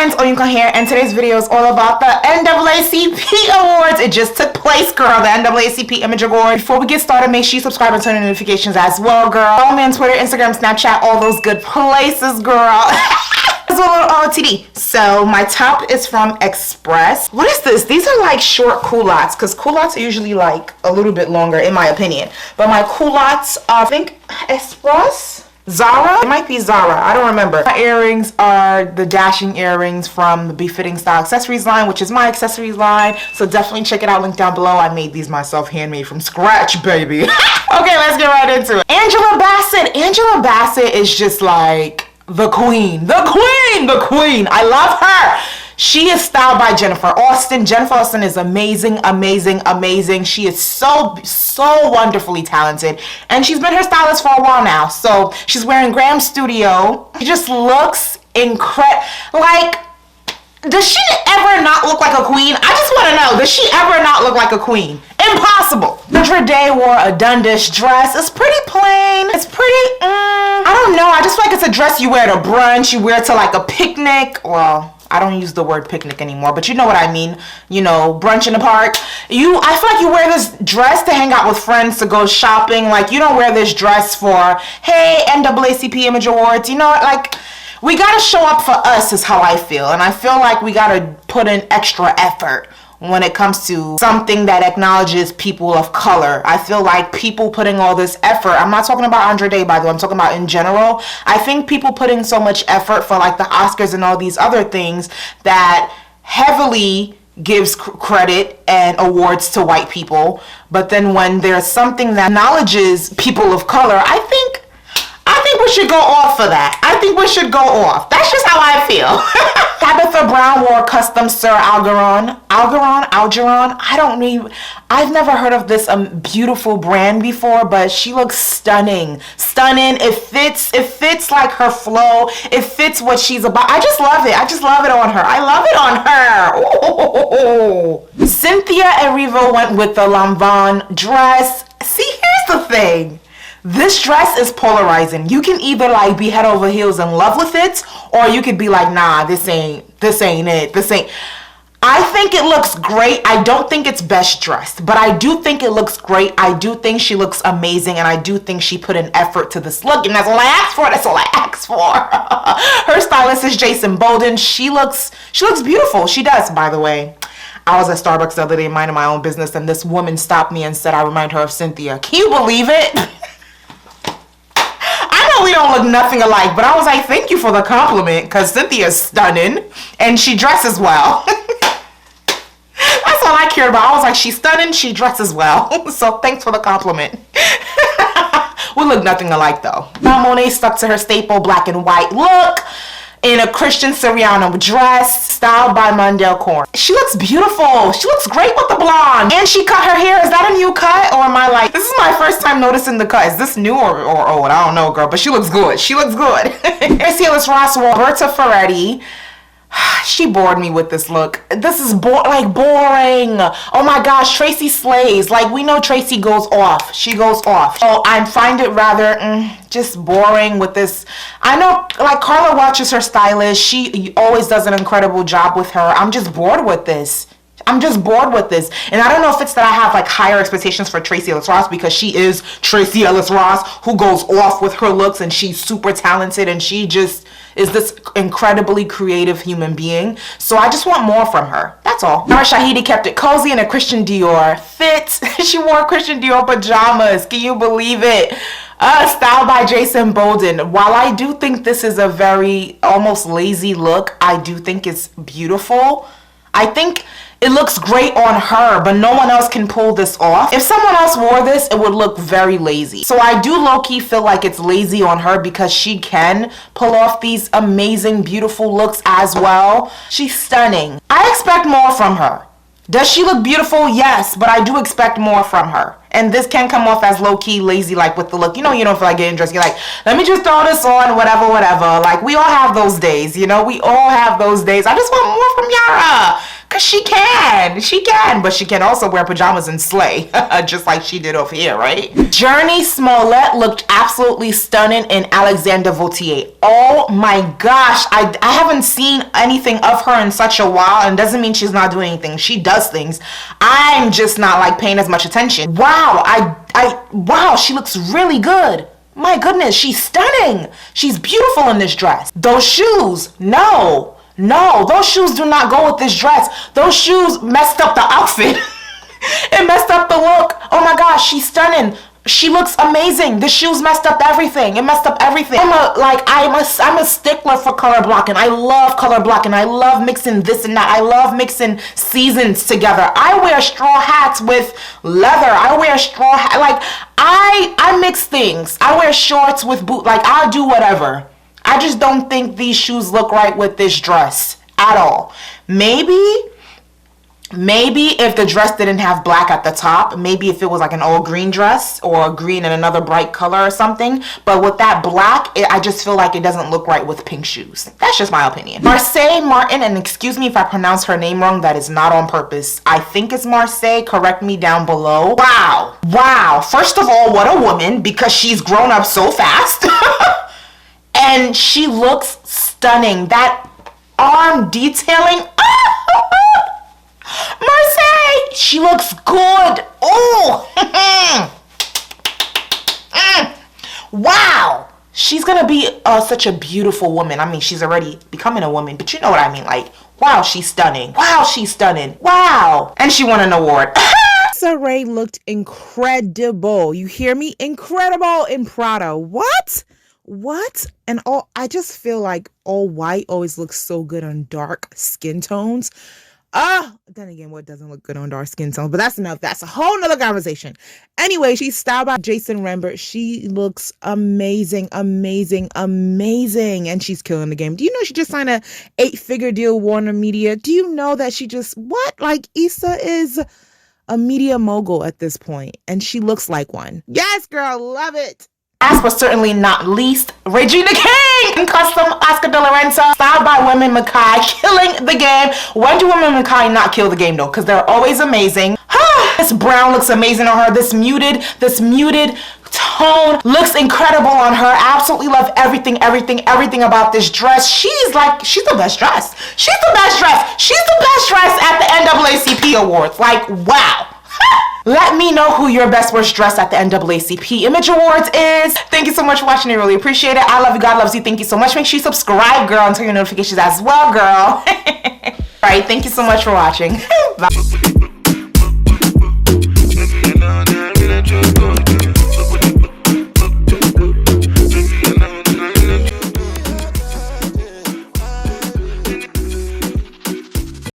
friends, AskOyinkan here, and today's video is all about the NAACP Awards. It just took place, girl, the NAACP Image Awards. Before we get started, make sure you subscribe and turn on notifications as well, girl. Follow me on Twitter, Instagram, Snapchat, all those good places, girl. It's a little OOTD. So my top is from Express. What is this? These are like short culottes, because culottes are usually like a little bit longer in my opinion. But my culottes are, I think, Express? Zara? It might be Zara. I don't remember. My earrings are the dashing earrings from the Befitting Style Accessories line, which is my accessories line. So definitely check it out. Link down below. I made these myself, handmade from scratch, baby. Okay, let's get right into it. Angela Bassett. Angela Bassett is just like the queen. The queen! The queen! I love her! She is styled by Jennifer Austin. Jennifer Austin is amazing, amazing, amazing. She is so wonderfully talented. And she's been her stylist for a while now. So she's wearing Graham Studio. She just looks incredible. Like, does she ever not look like a queen? I just want to know, does she ever not look like a queen? Impossible. Sandra Day wore a Dundish dress. It's pretty plain. It's pretty, I don't know. I just feel like it's a dress you wear to brunch. You wear it to like a picnic. Well, I don't use the word picnic anymore, but you know what I mean. You know, brunch in the park. I feel like you wear this dress to hang out with friends, to go shopping. Like, you don't wear this dress for, hey, NAACP Image Awards. You know, like, we gotta show up for us is how I feel. And I feel like we gotta put in extra effort when it comes to something that acknowledges people of color. I feel like people putting all this effort, I'm not talking about Andre Day, by the way, I'm talking about in general. I think people putting so much effort for like the Oscars and all these other things that heavily gives credit and awards to white people, but then when there's something that acknowledges people of color, I think we should go off for that. I think we should go off. That's just how I feel. Tabitha Brown wore custom Sir Algeron. I've never heard of this beautiful brand before, but she looks stunning. Stunning. It fits like her flow. It fits what she's about. I just love it. I just love it on her. I love it on her. Ooh. Cynthia Erivo went with the Lanvin dress. See, here's the thing. This dress is polarizing. You can either like be head over heels in love with it, or you could be like, nah, this ain't it. I think it looks great. I don't think it's best dressed, but I do think it looks great. I do think she looks amazing, and I do think she put an effort to this look, and that's all I asked for. That's all I asked for. Her stylist is Jason Bolden. She looks beautiful. She does, by the way. I was at Starbucks the other day minding my own business, and this woman stopped me and said I remind her of Cynthia. Can you believe it? We don't look nothing alike, but I was like, thank you for the compliment, because Cynthia's stunning and she dresses well. That's all I cared about. I was like, she's stunning, she dresses well. So thanks for the compliment. We look nothing alike though. Now Monet stuck to her staple black and white look in a Christian Siriano dress styled by Mondale Corn. She looks beautiful. She looks great with the blonde. And she cut her hair. Is that a new cut? Or am I like, this is my first time noticing the cut. Is this new or old? I don't know, girl, but she looks good. She looks good. Issa Ross wore Berta Ferretti. She bored me with this look. This is boring. Oh my gosh, Tracy slays. Like, we know Tracy goes off. She goes off. So I find it rather just boring with this. I know, like, Carla watches her stylist. She always does an incredible job with her. I'm just bored with this. And I don't know if it's that I have like higher expectations for Tracee Ellis Ross, because she is Tracee Ellis Ross, who goes off with her looks, and she's super talented, and she just is this incredibly creative human being. So I just want more from her. That's all. Yara Shahidi kept it cozy in a Christian Dior fit. She wore Christian Dior pajamas. Can you believe it? Styled by Jason Bolden. While I do think this is a very almost lazy look, I do think it's beautiful. I think it looks great on her, but no one else can pull this off. If someone else wore this, it would look very lazy. So I do low-key feel like it's lazy on her, because she can pull off these amazing, beautiful looks as well. She's stunning. I expect more from her. Does she look beautiful? Yes, but I do expect more from her. And this can come off as low-key lazy, like with the look. You know, you don't feel like getting dressed. You're like, let me just throw this on, whatever. Like, we all have those days, you know? We all have those days. I just want more from Yara. Cause she can, but she can also wear pajamas and slay, just like she did over here, right? Journey Smollett looked absolutely stunning in Alexander Vautier. Oh my gosh, I haven't seen anything of her in such a while, and doesn't mean she's not doing anything. She does things. I'm just not like paying as much attention. Wow, wow, she looks really good. My goodness, she's stunning. She's beautiful in this dress. Those shoes, no, those shoes do not go with this dress. Those shoes messed up the outfit. It messed up the look. Oh my gosh, she's stunning. She looks amazing. The shoes messed up everything. It messed up everything. I'm a stickler for color blocking. I love color blocking. I love mixing this and that. I love mixing seasons together. I wear straw hats with leather. I wear straw hat. Like I mix things. I wear shorts with boot. Like I'll do whatever. I just don't think these shoes look right with this dress at all. Maybe if the dress didn't have black at the top, maybe if it was like an all green dress or a green and another bright color or something, but with that black, I just feel like it doesn't look right with pink shoes. That's just my opinion. Marsai Martin, and excuse me if I pronounce her name wrong, that is not on purpose. I think it's Marsai, correct me down below. Wow, first of all, what a woman, because she's grown up so fast. And she looks stunning. That arm detailing. Marsai, she looks good. Oh, wow. She's gonna be such a beautiful woman. I mean, she's already becoming a woman, but you know what I mean. Like, wow, she's stunning. Wow, she's stunning. Wow. And she won an award. Issa Rae looked incredible. You hear me? Incredible in Prada. What? And I just feel like all white always looks so good on dark skin tones. Then again, what doesn't look good on dark skin tones? But that's enough. That's a whole nother conversation. Anyway, she's styled by Jason Rembert. She looks amazing. And she's killing the game. Do you know she just signed a 8-figure deal with Warner Media? Do you know that she just, Like, Issa is a media mogul at this point. And she looks like one. Yes, girl. Love it. Last but certainly not least, Regina King in custom Oscar de la Renta, styled by Women Mackay, killing the game. When do Women Mackay not kill the game though? Because they're always amazing. This brown looks amazing on her. This muted tone looks incredible on her. Absolutely love everything about this dress. She's the best dress. She's the best dress at the NAACP Awards. Like, wow. Let me know who your best worst dress at the NAACP Image Awards is. Thank you so much for watching. I really appreciate it. I love you. God loves you. Thank you so much. Make sure you subscribe, girl, and turn your notifications as well, girl. All right. Thank you so much for watching. Bye.